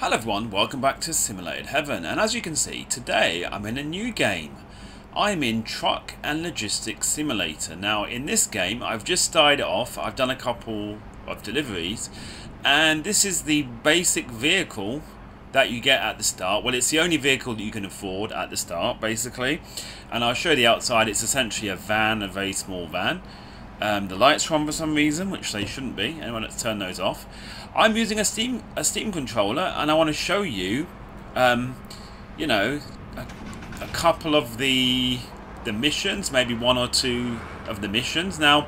Hello everyone, welcome back to Simulated Heaven, and as you can see, today I'm in a new game. I'm in Truck and Logistics Simulator. Now in this game, I've just started off, I've done a couple of deliveries, and this is the basic vehicle that you get at the start. Well, it's the only vehicle that you can afford at the start, basically. And I'll show you the outside. It's essentially a van, a very small van. The lights are on for some reason, which they shouldn't be. Anyone that's turned those off. I'm using a Steam controller, and I want to show you, you know, a couple of the missions, maybe one or two of the missions. Now,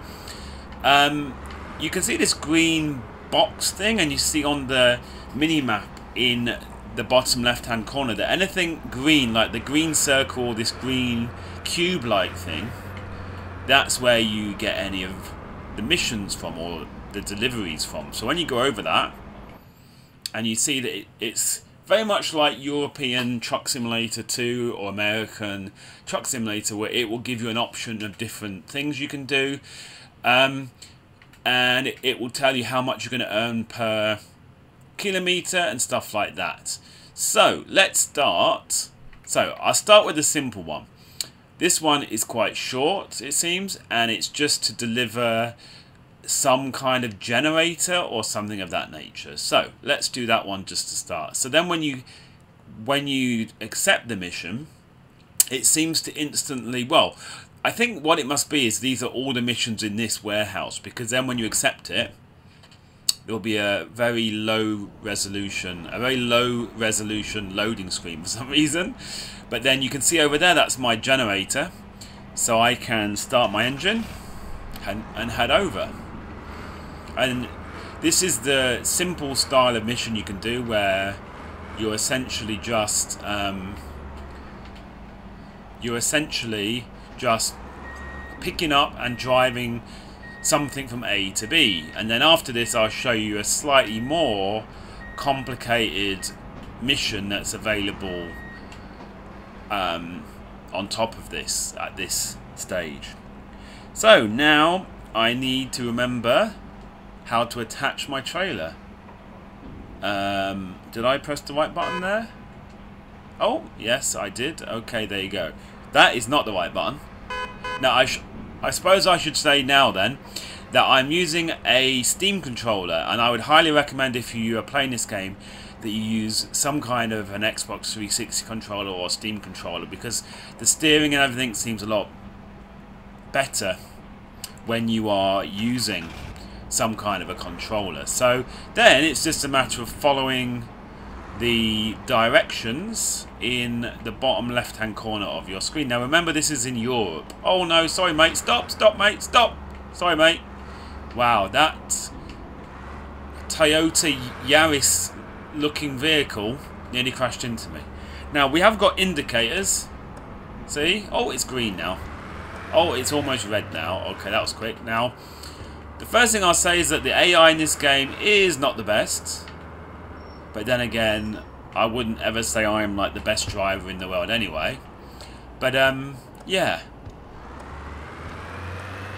you can see this green box thing, and you see on the mini map in the bottom left-hand corner that anything green, like the green circle, this green cube-like thing, that's where you get any of the missions from, or the deliveries from. So when you go over that, and you see that it's very much like European Truck Simulator 2 or American Truck Simulator, where it will give you an option of different things you can do, and it will tell you how much you're going to earn per kilometer and stuff like that. So let's start. So I'll start with the simple one. This one is quite short, it seems, and it's just to deliver some kind of generator or something of that nature. So let's do that one just to start. So then when you accept the mission, it seems to instantly, well, I think what it must be is these are all the missions in this warehouse, because then when you accept it, there'll be a very low resolution loading screen for some reason. But then you can see over there, that's my generator. So I can start my engine and head over. And this is the simple style of mission you can do, where you're essentially just picking up and driving something from A to B. And then after this, I'll show you a slightly more complicated mission that's available on top of this at this stage. So now I need to remember how to attach my trailer. Did I press the right button there? Oh yes, I did. Okay, there you go. That is not the right button. Now I suppose I should say now then that I'm using a Steam controller, and I would highly recommend, if you are playing this game, that you use some kind of an Xbox 360 controller or Steam controller, because the steering and everything seems a lot better when you are using some kind of a controller. So then it's just a matter of following the directions in the bottom left hand corner of your screen. Now remember, this is in Europe. Oh no, sorry mate, stop mate, stop. Sorry mate. Wow, that Toyota Yaris looking vehicle nearly crashed into me. Now we have got indicators. See? Oh, it's green now. Oh, it's almost red now. Okay, that was quick. Now, the first thing I'll say is that the AI in this game is not the best. But then again, I wouldn't ever say I am like the best driver in the world anyway. But yeah.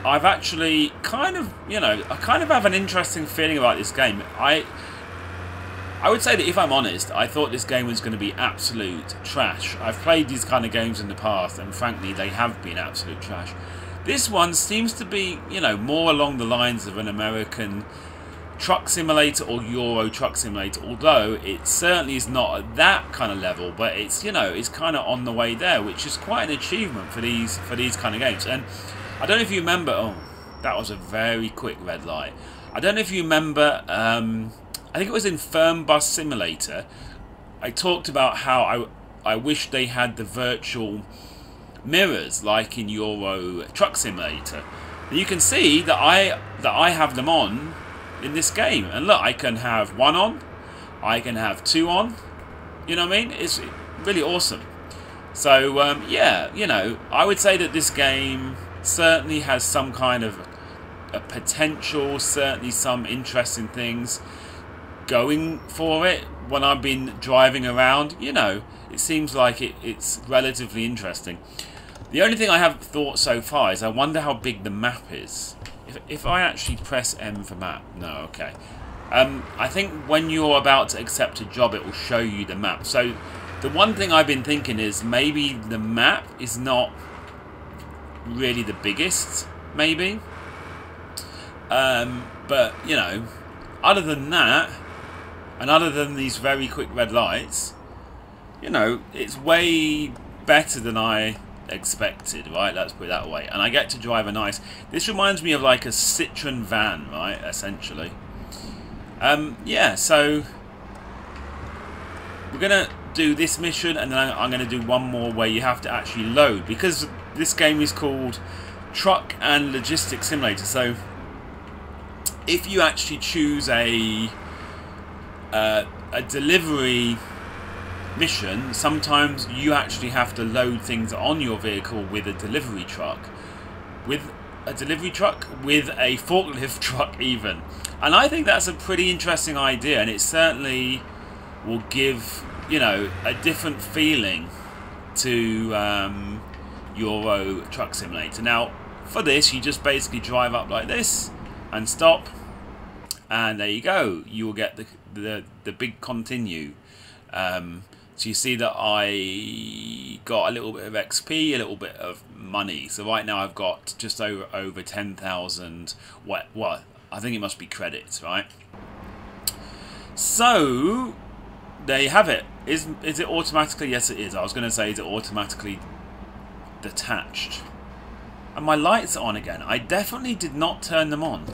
I've actually kind of, you know, I kind of have an interesting feeling about this game. I would say that, if I'm honest, I thought this game was going to be absolute trash. I've played these kind of games in the past, and frankly, they have been absolute trash. This one seems to be, you know, more along the lines of an American Truck Simulator or Euro Truck Simulator, although it certainly is not at that kind of level, but it's, you know, it's kind of on the way there, which is quite an achievement for these kind of games. And I don't know if you remember, oh, that was a very quick red light. I don't know if you remember, I think it was in Firm Bus Simulator, I talked about how I wish they had the virtual mirrors like in Euro Truck Simulator. And you can see that I have them on in this game. And look, I can have one on, I can have two on. You know what I mean? It's really awesome. So yeah, you know, I would say that this game certainly has some kind of a potential, certainly some interesting things going for it. When I've been driving around, you know, it seems like it's relatively interesting. The only thing I have thought so far is I wonder how big the map is. If I actually press M for map, no, okay. I think when you're about to accept a job, it will show you the map. So the one thing I've been thinking is maybe the map is not really the biggest, maybe. But, you know, other than that, and other than these very quick red lights, you know, it's way better than I expected, right? Let's put it that way. And I get to drive a nice... This reminds me of like a Citroen van, right? Essentially. Yeah, so we're going to do this mission, and then I'm going to do one more where you have to actually load, because this game is called Truck and Logistics Simulator. So if you actually choose a delivery mission, sometimes you actually have to load things on your vehicle with a delivery truck, with a forklift truck even. And I think that's a pretty interesting idea, and it certainly will give, you know, a different feeling to Euro Truck Simulator. Now, for this, you just basically drive up like this and stop, and there you go. You will get the big continue. So you see that I got a little bit of XP, a little bit of money. So right now I've got just over 10,000. What? I think it must be credits, right? So there you have it. Is it automatically? Yes, it is. I was going to say, is it automatically detached? And my lights are on again. I definitely did not turn them on.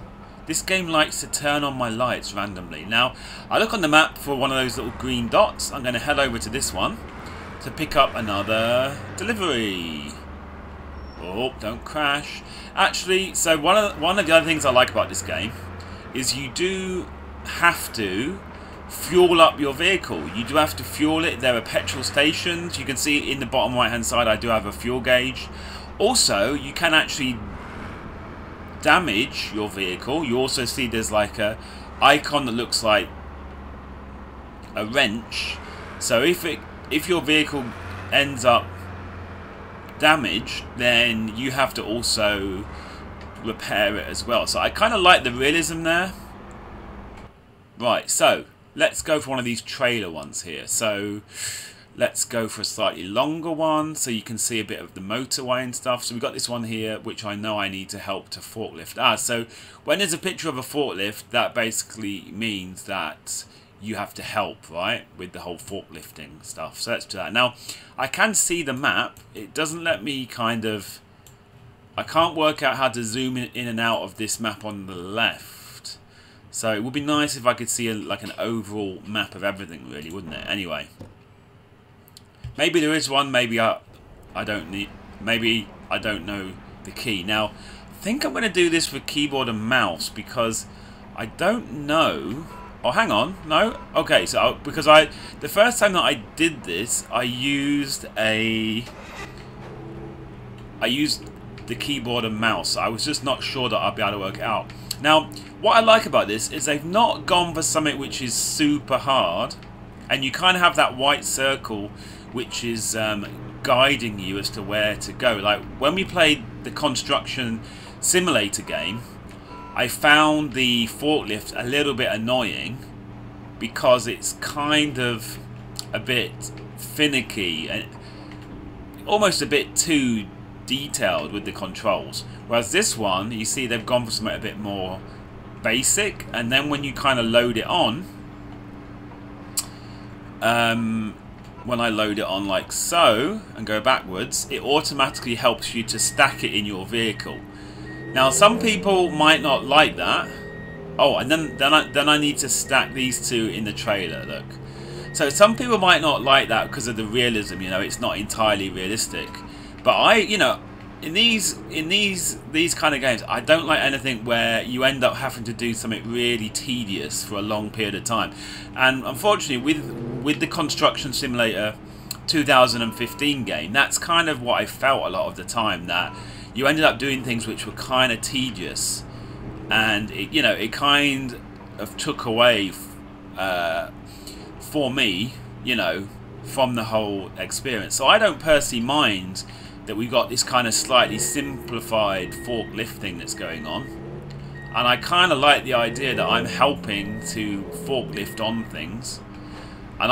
This game likes to turn on my lights randomly. Now, I look on the map for one of those little green dots. I'm going to head over to this one to pick up another delivery. Oh, don't crash. Actually, so one of the other things I like about this game is you do have to fuel up your vehicle. You do have to fuel it. There are petrol stations. You can see in the bottom right hand side I do have a fuel gauge. Also, you can actually damage your vehicle. You also see there's like a icon that looks like a wrench. So if your vehicle ends up damaged, then you have to also repair it as well. So I kind of like the realism there. Right, so let's go for one of these trailer ones here. So let's go for a slightly longer one so you can see a bit of the motorway and stuff. So we've got this one here, which I know I need to help to forklift. So when there's a picture of a forklift, that basically means that you have to help, right, with the whole forklifting stuff. So let's do that. Now, I can see the map. It doesn't let me I can't work out how to zoom in and out of this map on the left. So it would be nice if I could see like an overall map of everything, really, wouldn't it? Anyway. Maybe there is one, maybe I don't know the key. Now, I think I'm going to do this with keyboard and mouse because I don't know. Oh, hang on. No? Okay, so because the first time that I did this, I used the keyboard and mouse. I was just not sure that I'd be able to work it out. Now, what I like about this is they've not gone for something which is super hard, and you kind of have that white circle which is guiding you as to where to go. Like when we played the construction simulator game, I found the forklift a little bit annoying because it's kind of a bit finicky and almost a bit too detailed with the controls. Whereas this one, you see they've gone for something a bit more basic, and then when you kind of load it on, when I load it on like so and go backwards, it automatically helps you to stack it in your vehicle. Now some people might not like that. Oh, and then I need to stack these two in the trailer, look. So some people might not like that because of the realism, you know, it's not entirely realistic. But you know, in these kind of games, I don't like anything where you end up having to do something really tedious for a long period of time. And unfortunately, with the Construction Simulator 2015 game, that's kind of what I felt a lot of the time, that you ended up doing things which were kind of tedious, and it kind of took away for me, you know, from the whole experience. So I don't personally mind that we've got this kind of slightly simplified forklift thing that's going on. And I kind of like the idea that I'm helping to forklift on things. And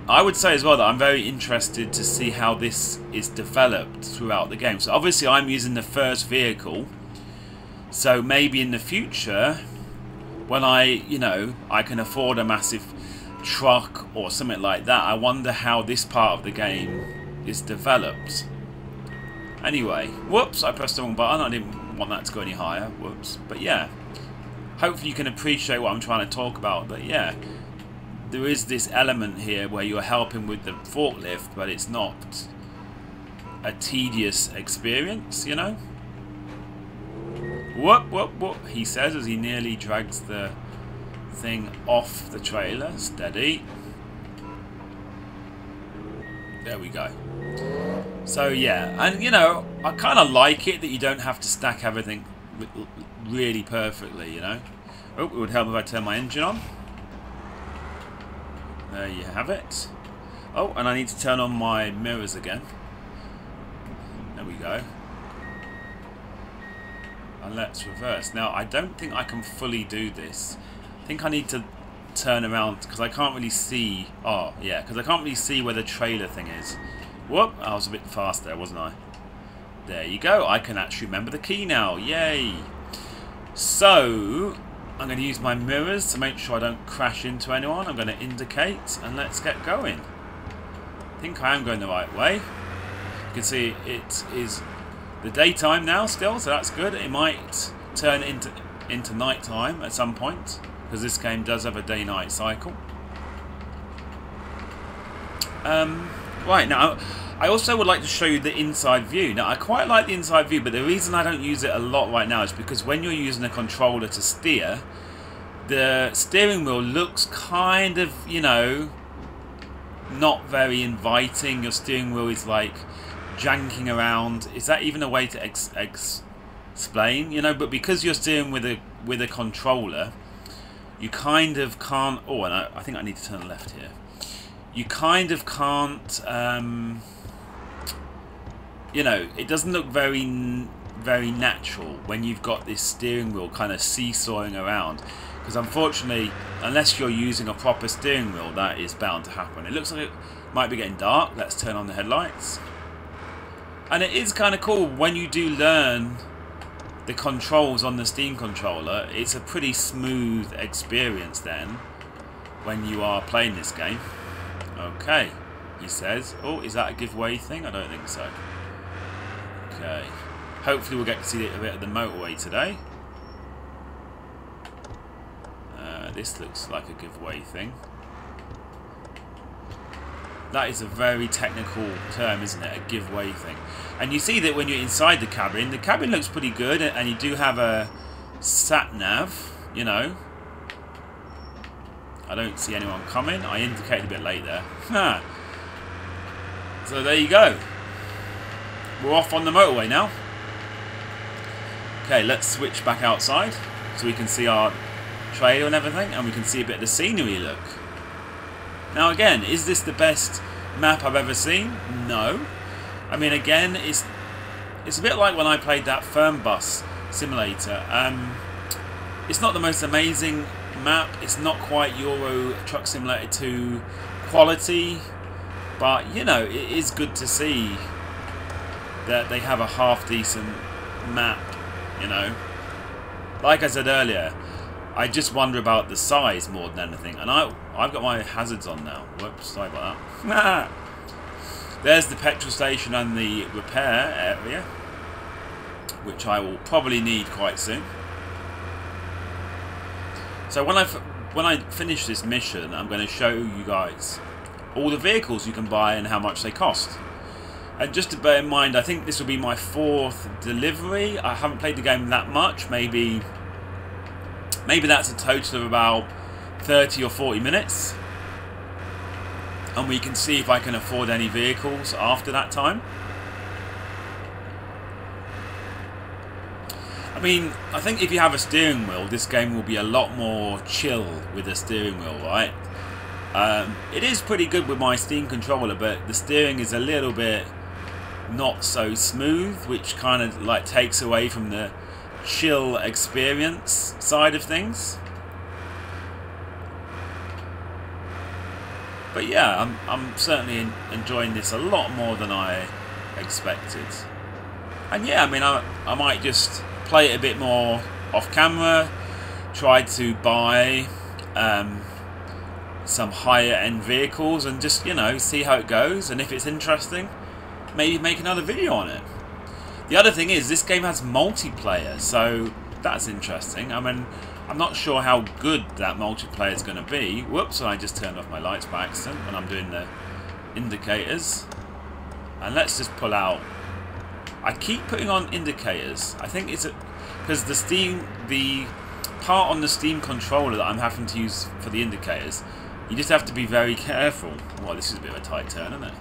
I would say as well that I'm very interested to see how this is developed throughout the game. So obviously I'm using the first vehicle. So maybe in the future, when I can afford a massive truck or something like that, I wonder how this part of the game is developed. Anyway, whoops, I pressed the wrong button. I didn't want that to go any higher. Whoops. But yeah, hopefully you can appreciate what I'm trying to talk about. But yeah, there is this element here where you're helping with the forklift, but it's not a tedious experience, you know? Whoop, whoop, whoop, he says as he nearly drags the thing off the trailer. Steady. There we go. So yeah, and you know, I kind of like it that you don't have to stack everything really perfectly, you know. Oh, it would help if I turn my engine on. There you have it. Oh, and I need to turn on my mirrors again. There we go. And let's reverse. Now, I don't think I can fully do this. I think I need to turn around because I can't really see. Oh, yeah, because I can't really see where the trailer thing is. Whoop, I was a bit fast there, wasn't I? There you go. I can actually remember the key now. Yay. So, I'm going to use my mirrors to make sure I don't crash into anyone. I'm going to indicate and let's get going. I think I am going the right way. You can see it is the daytime now still, so that's good. It might turn into nighttime at some point because this game does have a day-night cycle. Right, now I also would like to show you the inside view. Now I quite like the inside view, but the reason I don't use it a lot right now is because when you're using a controller to steer, the steering wheel looks kind of, you know, not very inviting. Your steering wheel is like janking around. Is that even a way to explain? You know, but because you're steering with a controller, you kind of can't. Oh, and I think I need to turn left here. You kind of can't. You know, it doesn't look very natural when you've got this steering wheel kind of seesawing around. Because unfortunately, unless you're using a proper steering wheel, that is bound to happen. It looks like it might be getting dark. Let's turn on the headlights. And it is kind of cool when you do learn the controls on the Steam controller. It's a pretty smooth experience then when you are playing this game. Okay, he says. Oh, is that a giveaway thing? I don't think so. Okay. Hopefully we'll get to see a bit of the motorway today. This looks like a giveaway thing. That is a very technical term, isn't it? A giveaway thing. And you see that when you're inside the cabin looks pretty good, and you do have a sat-nav, you know. I don't see anyone coming. I indicated a bit late there. So there you go. We're off on the motorway now. Okay, let's switch back outside so we can see our trailer and everything, and we can see a bit of the scenery look. Now again, is this the best map I've ever seen? No. I mean, again, it's a bit like when I played that Fernbus simulator. It's not the most amazing map. It's not quite Euro Truck Simulator 2 quality, but you know, it is good to see that they have a half decent map, you know. Like I said earlier, I just wonder about the size more than anything. And I've got my hazards on now. Whoops, sorry about that. There's the petrol station and the repair area, which I will probably need quite soon. So when I finish this mission, I'm going to show you guys all the vehicles you can buy and how much they cost. And just to bear in mind, I think this will be my 4th delivery. I haven't played the game that much. Maybe that's a total of about 30 or 40 minutes. And we can see if I can afford any vehicles after that time. I mean, I think if you have a steering wheel, this game will be a lot more chill with a steering wheel, right? It is pretty good with my Steam controller, but the steering is a little bit not so smooth, which kind of like takes away from the chill experience side of things. But yeah, I'm certainly enjoying this a lot more than I expected. And yeah, I mean, I might just play it a bit more off camera, try to buy some higher end vehicles and just, you know, see how it goes, and if it's interesting, maybe make another video on it. The other thing is, this game has multiplayer, so that's interesting. I mean, I'm not sure how good that multiplayer is going to be. Whoops, I just turned off my lights by accident when I'm doing the indicators. And let's just pull out. I keep putting on indicators. I think it's because the part on the Steam controller that I'm having to use for the indicators, you just have to be very careful. Well, this is a bit of a tight turn, isn't it?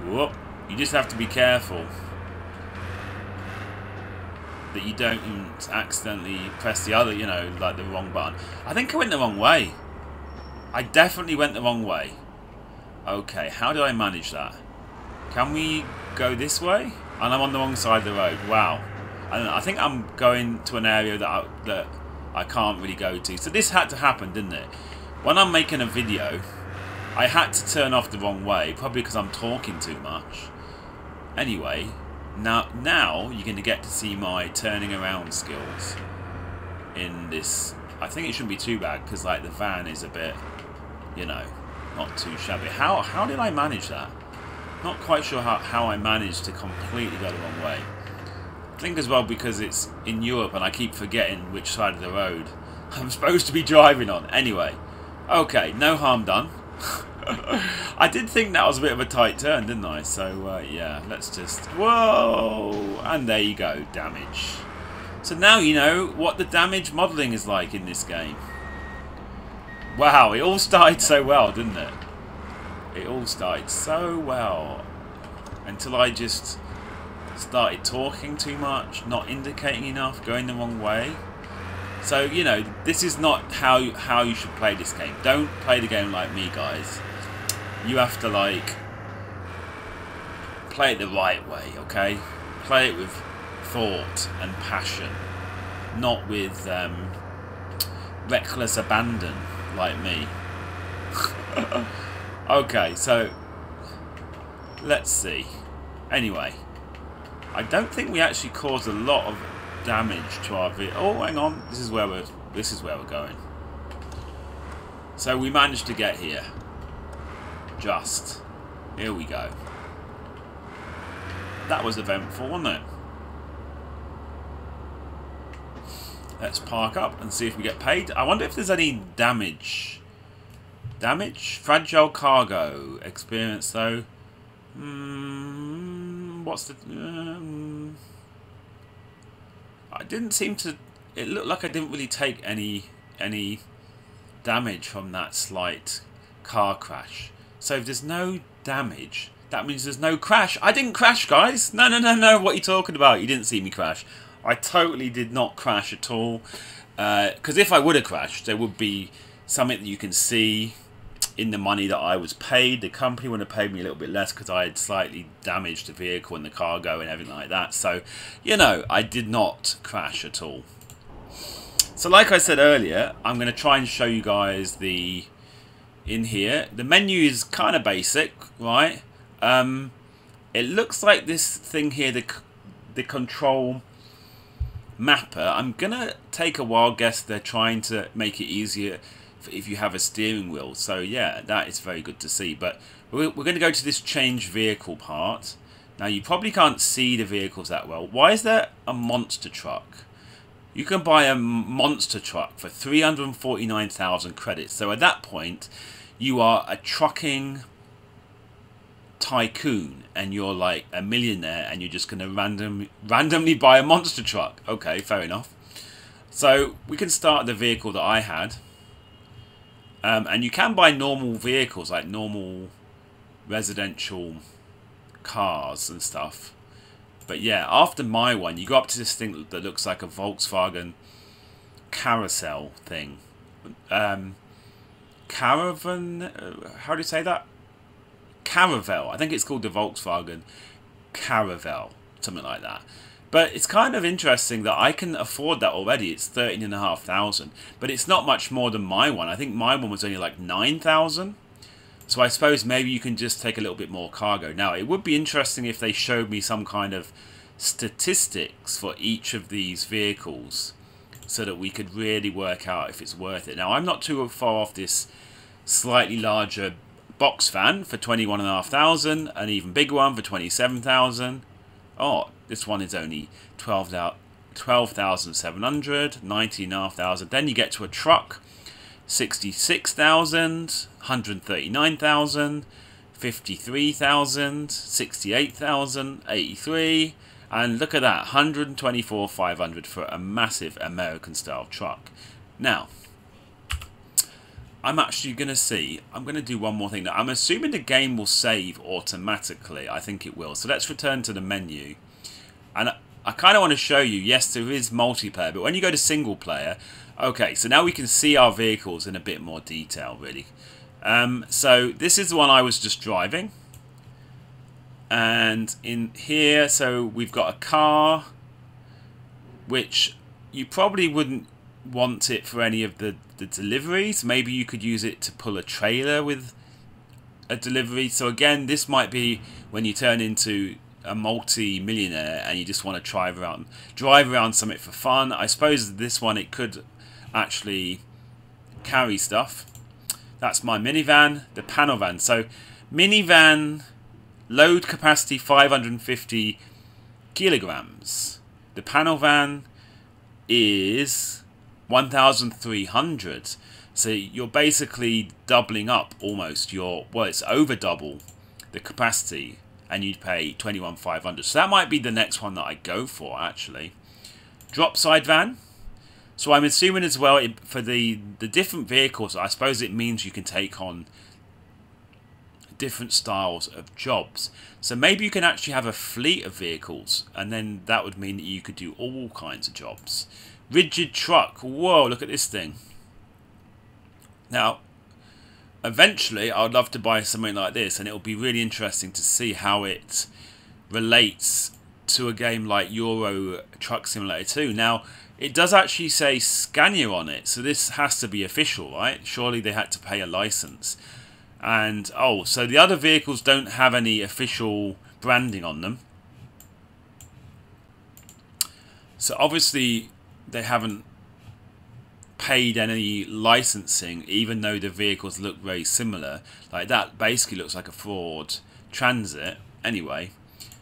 Whoop. You just have to be careful that you don't accidentally press the other, you know, like the wrong button. I think I went the wrong way. I definitely went the wrong way. Okay, how do I manage that? Can we go this way? And I'm on the wrong side of the road. Wow. I think I'm going to an area that I can't really go to. So this had to happen, didn't it? When I'm making a video, I had to turn off the wrong way, probably because I'm talking too much. Anyway, now you're going to get to see my turning around skills in this. I think it shouldn't be too bad, because like the van is a bit, you know, not too shabby. How did I manage that? Not quite sure how I managed to completely go the wrong way. I think as well because it's in Europe and I keep forgetting which side of the road I'm supposed to be driving on. Anyway, okay, no harm done. I did think that was a bit of a tight turn, didn't I? So yeah, let's just... Whoa! And there you go, damage. So now you know what the damage modelling is like in this game. Wow, it all started so well, didn't it? It all started so well. Until I just started talking too much, not indicating enough, going the wrong way. So, you know, this is not how you should play this game. Don't play the game like me, guys. You have to, like, play it the right way, okay? Play it with thought and passion. Not with reckless abandon like me. Okay, so let's see. Anyway, I don't think we actually caused a lot of damage to our vehicle. Oh, hang on. This is where we're going. So we managed to get here. Just. Here we go. That was eventful, wasn't it? Let's park up and see if we get paid. I wonder if there's any damage. Damage? Fragile cargo. Experience, though. What's the... I didn't seem to... It looked like I didn't really take any damage from that slight car crash. So if there's no damage, that means there's no crash. I didn't crash, guys. No. What are you talking about? You didn't see me crash. I totally did not crash at all. Because if I would have crashed, there would be something that you can see in the money that I was paid. The company would have paid me a little bit less because I had slightly damaged the vehicle and the cargo and everything like that. So, you know, I did not crash at all. So like I said earlier, I'm going to try and show you guys in here. The menu is kind of basic, right? It looks like this thing here, the control mapper. I'm going to take a wild guess they're trying to make it easier if you have a steering wheel. So yeah, that is very good to see. But we're going to go to this change vehicle part. Now you probably can't see the vehicles that well. Why is there a monster truck? You can buy a monster truck for 349,000 credits. So at that point, you are a trucking tycoon and you're like a millionaire and you're just going to randomly buy a monster truck. Okay, fair enough. So we can start the vehicle that I had. And you can buy normal vehicles, like normal residential cars and stuff. But yeah, after my one, you go up to this thing that looks like a Volkswagen carousel thing. Caravan? How do you say that? Caravel. I think it's called the Volkswagen Caravel. something like that. But it's kind of interesting that I can afford that already. It's 13,500, but it's not much more than my one. I think my one was only like 9,000. So I suppose maybe you can just take a little bit more cargo. Now, it would be interesting if they showed me some kind of statistics for each of these vehicles so that we could really work out if it's worth it. Now, I'm not too far off this slightly larger box van for 21,500, an even bigger one for 27,000. Oh, this one is only 12,700, 19,500. Then you get to a truck, 66,000, 139,000, 53,000, 68,000, 83, and look at that, 124,500 for a massive American-style truck. Now, I'm actually going to see, I'm going to do one more thing. Now, I'm assuming the game will save automatically. I think it will. So let's return to the menu. And I kind of want to show you, yes, there is multiplayer, but when you go to single player, okay, so now we can see our vehicles in a bit more detail, really. So this is the one I was just driving. And in here, so we've got a car, which you probably wouldn't want it for any of the deliveries. Maybe you could use it to pull a trailer with a delivery. So again, this might be when you turn into a multi-millionaire and you just want to drive around something for fun. I suppose this one, it could actually carry stuff. That's my minivan, the panel van. So minivan, load capacity 550 kilograms. The panel van is 1,300. So you're basically doubling up almost your, well, it's over double the capacity, and you'd pay 21,500. So that might be the next one that I go for, actually. Drop side van. So I'm assuming as well, for the different vehicles, I suppose it means you can take on different styles of jobs. So maybe you can actually have a fleet of vehicles, and then that would mean that you could do all kinds of jobs. Rigid truck. Whoa, look at this thing. Now, eventually, I would love to buy something like this, and it will be really interesting to see how it relates to a game like Euro Truck Simulator 2. Now, it does actually say Scania on it, so this has to be official, right? Surely they had to pay a license. And, oh, so the other vehicles don't have any official branding on them. So obviously, they haven't paid any licensing, even though the vehicles look very similar. Like that basically looks like a Ford Transit anyway,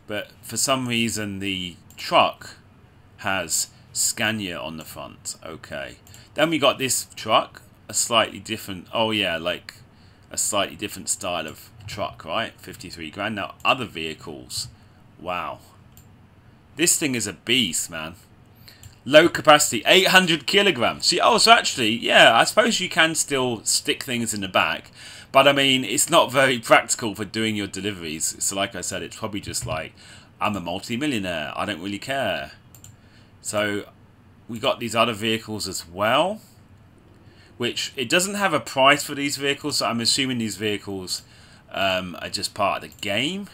but for some reason the truck has Scania on the front. Okay, then we got this truck, a slightly different, oh yeah, like a slightly different style of truck, right? 53 grand. Now other vehicles, wow, this thing is a beast, man. Low capacity, 800 kilograms. See, oh, so actually, yeah, I suppose you can still stick things in the back. But, I mean, it's not very practical for doing your deliveries. So, like I said, it's probably just like, I'm a multi-millionaire. I don't really care. So, we got these other vehicles as well. Which, it doesn't have a price for these vehicles. So, I'm assuming these vehicles are just part of the game.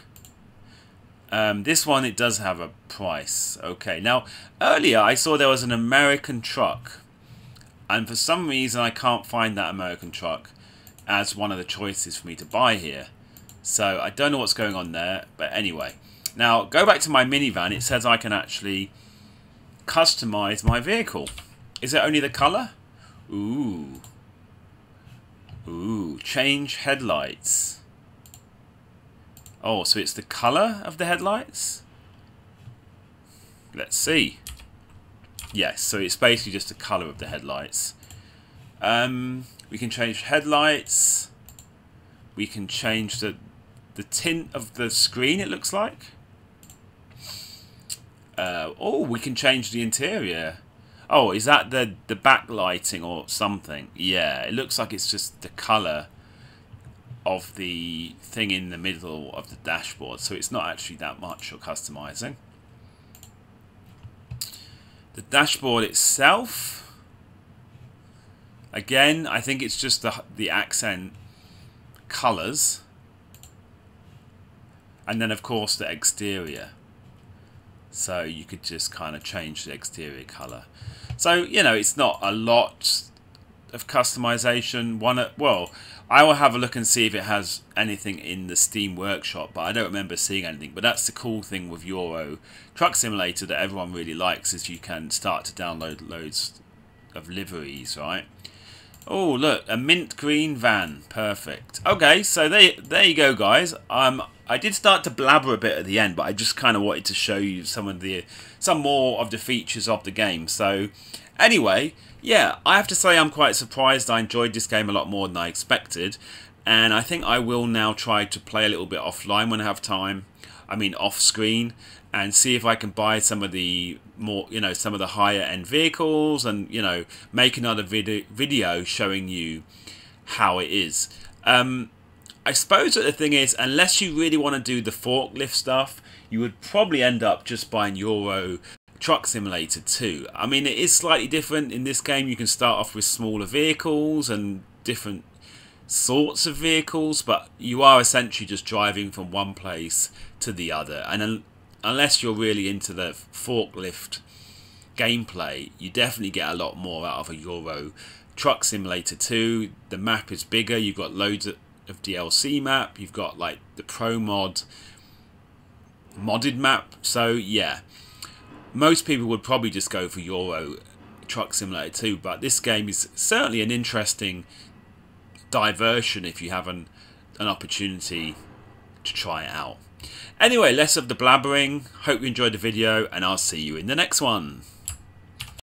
This one, it does have a price. Okay, now, earlier I saw there was an American truck. And for some reason, I can't find that American truck as one of the choices for me to buy here. So, I don't know what's going on there. But anyway. Now, go back to my minivan. It says I can actually customize my vehicle. Is it only the colour? Ooh. Ooh, change headlights. Oh, so it's the colour of the headlights? Let's see. Yes, so it's basically just the colour of the headlights. We can change headlights. We can change the tint of the screen, it looks like. Oh, we can change the interior. Oh, is that the backlighting or something? Yeah, it looks like it's just the colour of the thing in the middle of the dashboard, so it's not actually that much you're customizing. The dashboard itself, again, I think it's just the accent colors, and then of course the exterior. So you could just kind of change the exterior colour. So, you know, it's not a lot of customization. Well, I will have a look and see if it has anything in the Steam Workshop, but I don't remember seeing anything. But that's the cool thing with Euro Truck Simulator that everyone really likes, is you can start to download loads of liveries, right? Oh, look, a mint green van. Perfect. Okay, so there you go, guys. I did start to blabber a bit at the end, but I just kind of wanted to show you some more of the features of the game. So, anyway, yeah, I have to say I'm quite surprised. I enjoyed this game a lot more than I expected, and I think I will now try to play a little bit offline when I have time. I mean, off screen, and see if I can buy some of the more, you know, some of the higher end vehicles, and, you know, make another video showing you how it is. I suppose that the thing is, unless you really want to do the forklift stuff, you would probably end up just buying Euro Truck Simulator 2. I mean, it is slightly different. In this game, you can start off with smaller vehicles and different sorts of vehicles, but you are essentially just driving from one place to the other. And unless you're really into the forklift gameplay, you definitely get a lot more out of a Euro Truck Simulator 2. The map is bigger. You've got loads of DLC map. You've got like the pro modded map. So yeah, most people would probably just go for Euro Truck Simulator 2, but this game is certainly an interesting diversion if you have an opportunity to try it out. Anyway, less of the blabbering. Hope you enjoyed the video, and I'll see you in the next one.